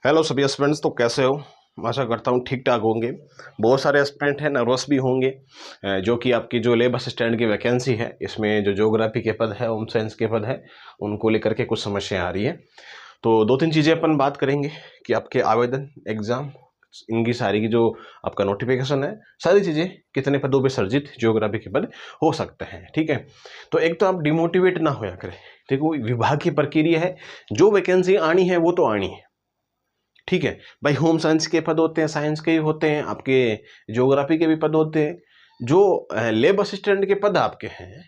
Hello सभी aspirants, तो कैसे हो? आशा करता हूँ ठीक ठाक होंगे। बहुत सारे एस्पिरेंट हैं, नर्वस भी होंगे, जो कि आपकी जो लैब असिस्टेंट की वैकेंसी है, इसमें जो ज्योग्राफी के पद है, होम साइंस के पद है, उनको लेकर के कुछ समस्याएं आ रही है। तो दो तीन चीज़ें अपन बात करेंगे कि आपके आवेदन, एग्ज़ाम, इनकी सारी की जो आपका नोटिफिकेशन है, सारी चीज़ें कितने पदों पे सर्जित ज्योग्राफी के पद हो सकते हैं। ठीक है, तो एक तो आप डिमोटिवेट ना होया करें। देखो, विभाग की प्रक्रिया है, जो वैकेंसी आनी है वो तो आनी है। ठीक है भाई, होम साइंस के पद होते हैं, साइंस के भी होते हैं, आपके ज्योग्राफी के भी पद होते हैं। जो लैब असिस्टेंट के पद आपके हैं,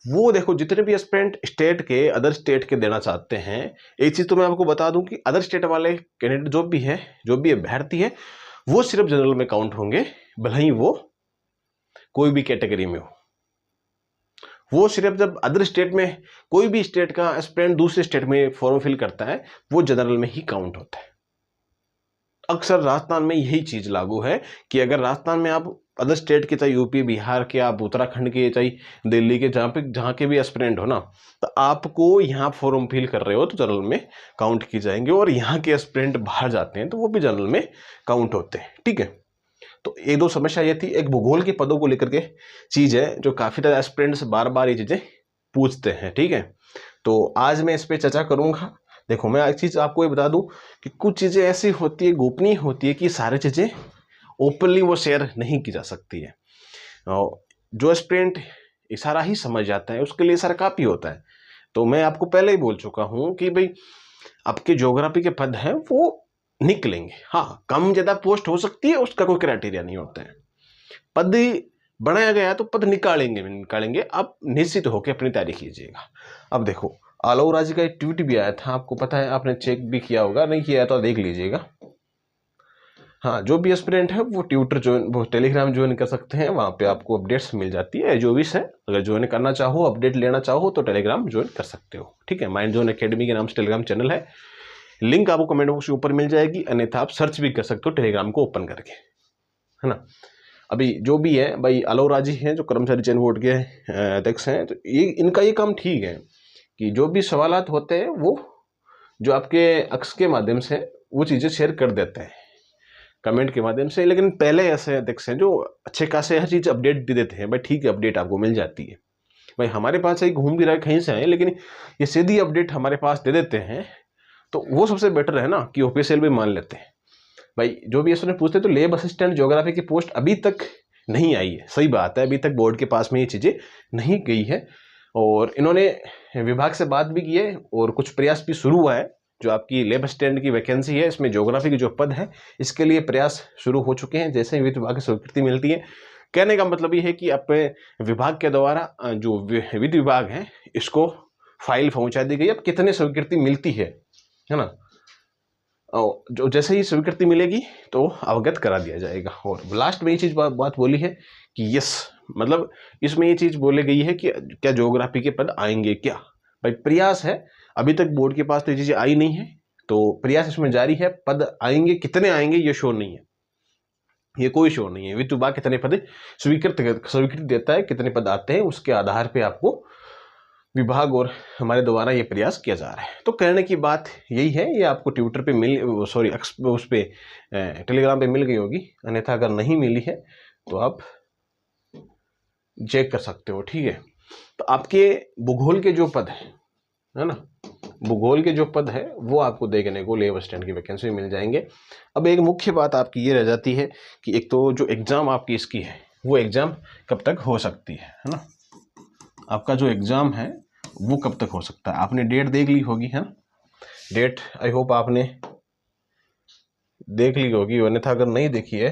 वो देखो जितने भी एस्पिरेंट स्टेट के, अदर स्टेट के देना चाहते हैं, एक चीज़ तो मैं आपको बता दूं कि अदर स्टेट वाले कैंडिडेट जो भी अभ्यर्थी है, वो सिर्फ जनरल में काउंट होंगे, भले ही वो कोई भी कैटेगरी में हो। वो सिर्फ जब अदर स्टेट में कोई भी स्टेट का एस्पिरेंट दूसरे स्टेट में फॉर्म फिल करता है, वो जनरल में ही काउंट होता है। अक्सर राजस्थान में यही चीज लागू है कि अगर राजस्थान में आप अदर स्टेट के, चाहे यूपी, बिहार के, आप उत्तराखंड के, चाहे दिल्ली के, जहाँ के भी एस्पिरेंट हो ना, तो आपको यहाँ फॉर्म फिल कर रहे हो तो जनरल में काउंट की जाएंगे, और यहाँ के एस्पिरेंट बाहर जाते हैं तो वो भी जनरल में काउंट होते हैं। ठीक है, तो एक दो समस्या ये थी। एक भूगोल के पदों को लेकर के चीज है जो काफी तरह एस्पिरेंट्स बार बार ये चीजें पूछते हैं। ठीक है, तो आज मैं इस पर चर्चा करूंगा। देखो, मैं एक चीज आपको ये बता दूं कि कुछ चीजें ऐसी होती है, गोपनीय होती है, कि सारी चीजें ओपनली वो शेयर नहीं की जा सकती है। और जो एस्पिरेंट इशारा ही समझ जाता है, उसके लिए इशारा काफी होता है। तो मैं आपको पहले ही बोल चुका हूं कि भाई, आपके ज्योग्राफी के पद हैं वो निकलेंगे। हाँ, कम ज्यादा पोस्ट हो सकती है, उसका कोई क्राइटेरिया नहीं होता है। पद बनाया गया तो पद निकालेंगे। आप निश्चित होकर अपनी तैयारी कीजिएगा। अब देखो, आलोक राज का एक ट्वीट भी आया था, आपको पता है, आपने चेक भी किया होगा, नहीं किया तो देख लीजिएगा। हाँ, जो भी एस्पिरेंट है वो वो टेलीग्राम ज्वाइन कर सकते हैं, वहाँ पे आपको अपडेट्स मिल जाती है। जो भी है, अगर ज्वाइन करना चाहो, अपडेट लेना चाहो, तो टेलीग्राम ज्वाइन कर सकते हो। ठीक है, माइंड जोन एकेडमी के नाम से टेलीग्राम चैनल है, लिंक आपको कमेंट बॉक्स के ऊपर मिल जाएगी, अन्यथा आप सर्च भी कर सकते हो टेलीग्राम को ओपन करके, है ना। अभी जो भी है भाई, आलोक राज जी हैं जो कर्मचारी चयन बोर्ड के अध्यक्ष हैं, तो ये इनका ये काम ठीक है कि जो भी सवालात होते हैं वो जो आपके अक्स के माध्यम से वो चीज़ें शेयर कर देते हैं, कमेंट के माध्यम से। लेकिन पहले ऐसे अध्यक्ष हैं जो अच्छे खासे हर चीज़ अपडेट दे देते हैं। भाई ठीक है, अपडेट आपको मिल जाती है। भाई हमारे पास एक घूम भी रहा है, कहीं से आए, लेकिन ये सीधी अपडेट हमारे पास दे देते हैं, तो वो सबसे बेटर है ना, कि ऑफिशियल भी मान लेते हैं। भाई जो भी इसने पूछते, तो लैब असिस्टेंट ज्योग्राफी की पोस्ट अभी तक नहीं आई है। सही बात है, अभी तक बोर्ड के पास में ये चीज़ें नहीं गई है, और इन्होंने विभाग से बात भी की है, और कुछ प्रयास भी शुरू हुआ है। जो आपकी लैब असिस्टेंट की वैकेंसी है, इसमें ज्योग्राफी की जो पद है, इसके लिए प्रयास शुरू हो चुके हैं। जैसे ही वित्त विभाग की स्वीकृति मिलती है, कहने का मतलब ये है कि अपने विभाग के द्वारा जो वित्त विभाग है, इसको फाइल पहुंचा दी गई। अब कितने स्वीकृति मिलती है ना, जो जैसे ही स्वीकृति मिलेगी तो अवगत करा दिया जाएगा। और लास्ट में ये चीज बात बोली है कि यस, मतलब इसमें ये चीज बोली गई है कि क्या ज्योग्राफी के पद आएंगे क्या। भाई प्रयास है, अभी तक बोर्ड के पास तो ये चीजें आई नहीं है, तो प्रयास इसमें जारी है। पद आएंगे, कितने आएंगे ये शोर नहीं है, ये कोई शोर नहीं है। वित्त विभाग कितने पद स्वीकृति देता है, कितने पद आते हैं, उसके आधार पर आपको विभाग और हमारे द्वारा ये प्रयास किया जा रहा है। तो कहने की बात यही है, ये आपको ट्विटर पे उस पे टेलीग्राम पे मिल गई होगी, अन्यथा अगर नहीं मिली है तो आप चेक कर सकते हो। ठीक है, तो आपके भूगोल के जो पद है ना, भूगोल के जो पद है वो आपको देखने को लैब असिस्टेंट की वैकेंसी मिल जाएंगे। अब एक मुख्य बात आपकी ये रह जाती है कि एक तो जो एग्जाम आपकी इसकी है, वो एग्जाम कब तक हो सकती है ना। आपका जो एग्ज़ाम है वो कब तक हो सकता है, आपने डेट देख ली होगी, है ना। डेट आई होप आपने देख ली होगी, अन्यथा अगर नहीं देखी है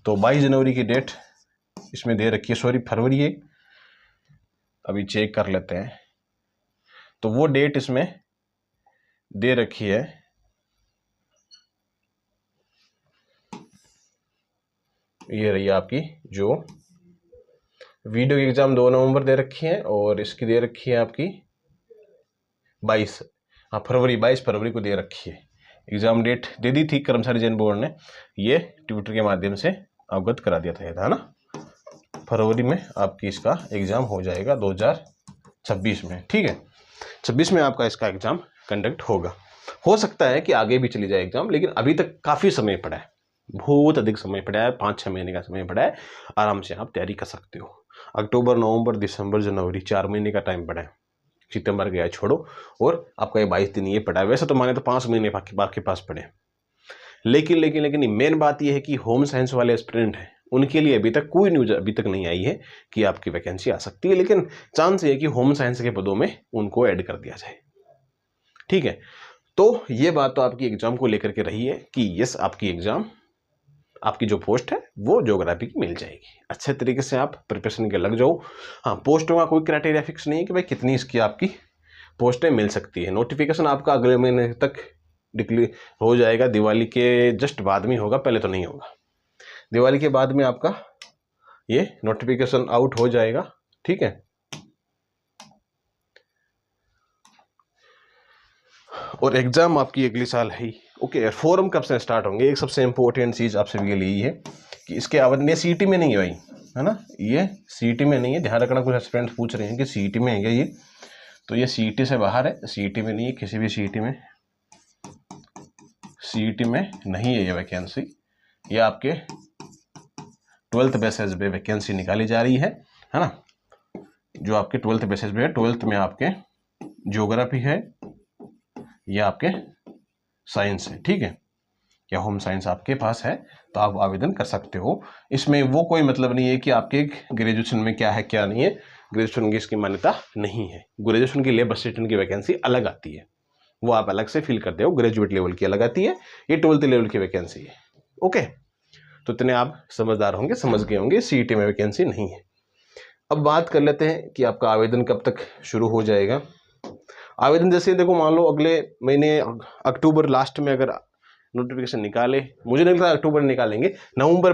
तो 22 जनवरी की डेट इसमें दे रखी है, सॉरी फरवरी है, अभी चेक कर लेते हैं। तो वो डेट इसमें दे रखी है, ये रही आपकी जो वीडियो की एग्ज़ाम 2 नवंबर दे रखी है, और इसकी दे रखी है आपकी 22 फरवरी को दे रखी है। एग्ज़ाम डेट दे दी थी कर्मचारी चयन बोर्ड ने, ये ट्विटर के माध्यम से अवगत करा दिया था, ये था ना। फरवरी में आपकी इसका एग्ज़ाम हो जाएगा 2026 में। ठीक है, 26 में आपका इसका एग्ज़ाम कंडक्ट होगा। हो सकता है कि आगे भी चली जाए एग्जाम, लेकिन अभी तक काफ़ी समय पड़ा है, बहुत अधिक समय पड़ा है, 5-6 महीने का समय पड़ा है, आराम से आप तैयारी कर सकते हो। अक्टूबर, नवंबर, दिसंबर, जनवरी 4 महीने का टाइम पड़ा है, सितंबर गया छोड़ो, और आपका ये 22 दिन ये पड़ा है। वैसे तो माने तो 5 महीने आपके पास पड़े, लेकिन मेन बात ये है कि होम साइंस वाले एस्पिरेंट हैं, उनके लिए अभी तक कोई न्यूज अभी तक नहीं आई है कि आपकी वैकेंसी आ सकती है, लेकिन चांस ये है कि होम साइंस के पदों में उनको ऐड कर दिया जाए। ठीक है, तो ये बात तो आपकी एग्जाम को लेकर के रही है कि यस, आपकी एग्जाम, आपकी जो पोस्ट है वो ज्योग्राफी की मिल जाएगी। अच्छे तरीके से आप प्रिपरेशन के लग जाओ। हाँ, पोस्टों का कोई क्राइटेरिया फिक्स नहीं है कि भाई कितनी इसकी आपकी पोस्टें मिल सकती है। नोटिफिकेशन आपका अगले महीने तक डिक्लेयर हो जाएगा, दिवाली के जस्ट बाद में होगा, पहले तो नहीं होगा। दिवाली के बाद में आपका ये नोटिफिकेशन आउट हो जाएगा। ठीक है, और एग्जाम आपकी अगले साल है ही। ओके, फॉर्म कब से स्टार्ट होंगे? एक सबसे इंपॉर्टेंट चीज आपसे ये यही है कि इसके आवेदन, ये सीईटी में नहीं है भाई, है ना, ये सीईटी में नहीं है, ध्यान रखना। कुछ स्टूडेंट्स पूछ रहे हैं कि सीईटी में है क्या ये, तो ये सीईटी से बाहर है, सीईटी में नहीं है, किसी भी सीईटी में नहीं है ये वैकेंसी। ये आपके 12th बेसिस पे वैकेंसी निकाली जा रही है ना, जो आपके 12th बेसिस पे है। 12th में आपके ज्योग्राफी है या आपके साइंस है। ठीक है, या होम साइंस आपके पास है तो आप आवेदन कर सकते हो। इसमें वो कोई मतलब नहीं है कि आपके ग्रेजुएशन में क्या है क्या नहीं है, ग्रेजुएशन की इसकी मान्यता नहीं है। ग्रेजुएशन की लेब असिस्टेंट की वैकेंसी अलग आती है, वो आप अलग से फिल करते हो, ग्रेजुएट लेवल की अलग आती है, ये 12th लेवल की वैकेंसी है। ओके, तो इतने आप समझदार होंगे, समझ गए होंगे, सीईटी में वैकेंसी नहीं है। अब बात कर लेते हैं कि आपका आवेदन कब तक शुरू हो जाएगा। आवेदन जैसे देखो, मान लो अगले महीने अक्टूबर लास्ट में अगर नोटिफिकेशन निकाले, मुझे नहीं लगता अक्टूबर निकालेंगे, नवंबर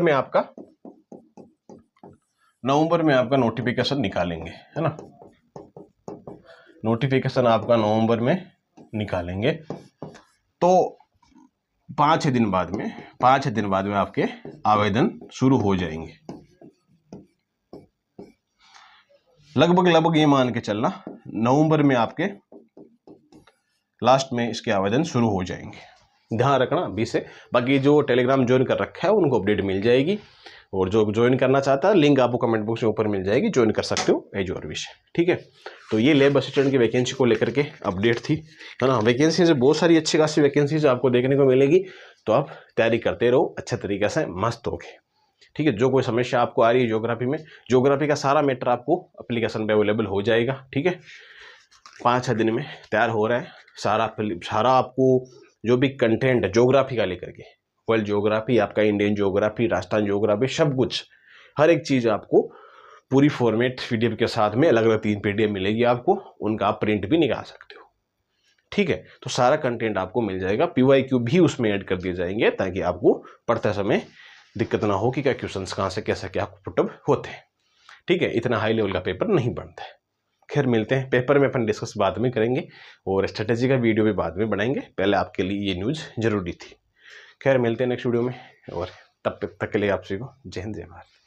में आपका नोटिफिकेशन निकालेंगे, है ना, नोटिफिकेशन आपका नवंबर में निकालेंगे। तो 5 दिन बाद में आपके आवेदन शुरू हो जाएंगे। लगभग ये मान के चलना नवंबर में आपके लास्ट में इसके आवेदन शुरू हो जाएंगे। ध्यान रखना अभी से। बाकी जो टेलीग्राम ज्वाइन कर रखा है उनको अपडेट मिल जाएगी, और जो ज्वाइन करना चाहता है लिंक आपको कमेंट बॉक्स में ऊपर मिल जाएगी, ज्वाइन कर सकते हो एज और विषय। ठीक है, तो ये लेब असिस्टेंट की वैकेंसी को लेकर के अपडेट थी, है ना। वैकेंसी से बहुत सारी अच्छी खासी वैकेंसीज आपको देखने को मिलेगी, तो आप तैयारी करते रहो अच्छे तरीके से, मस्त होके। ठीक है, जो कोई समस्या आपको आ रही है ज्योग्राफी में, ज्योग्राफी का सारा मैटर आपको एप्लीकेशन पे अवेलेबल हो जाएगा। ठीक है, 5-6 दिन में तैयार हो रहा है सारा आपको जो भी कंटेंट है ज्योग्राफी का लेकर के, वर्ल्ड ज्योग्राफी, आपका इंडियन ज्योग्राफी, राजस्थान ज्योग्राफी, सब कुछ, हर एक चीज़ आपको पूरी फॉर्मेट पीडीएफ के साथ में अलग अलग 3 पीडीएफ मिलेगी आपको, उनका आप प्रिंट भी निकाल सकते हो। ठीक है, तो सारा कंटेंट आपको मिल जाएगा, पीवाईक्यू भी उसमें ऐड कर दिए जाएंगे, ताकि आपको पढ़ते समय दिक्कत ना हो कि क्या क्वेश्चंस कहाँ से कैसे क्या पुटअप होते हैं। ठीक है, इतना हाई लेवल का पेपर नहीं बनता है। खैर, मिलते हैं, पेपर में अपन डिस्कस बाद में करेंगे, और स्ट्रेटेजी का वीडियो भी बाद में बनाएंगे, पहले आपके लिए ये न्यूज़ जरूरी थी। खैर, मिलते हैं नेक्स्ट वीडियो में, और तब तक के लिए आप सभी को जय हिंद, जय भारत।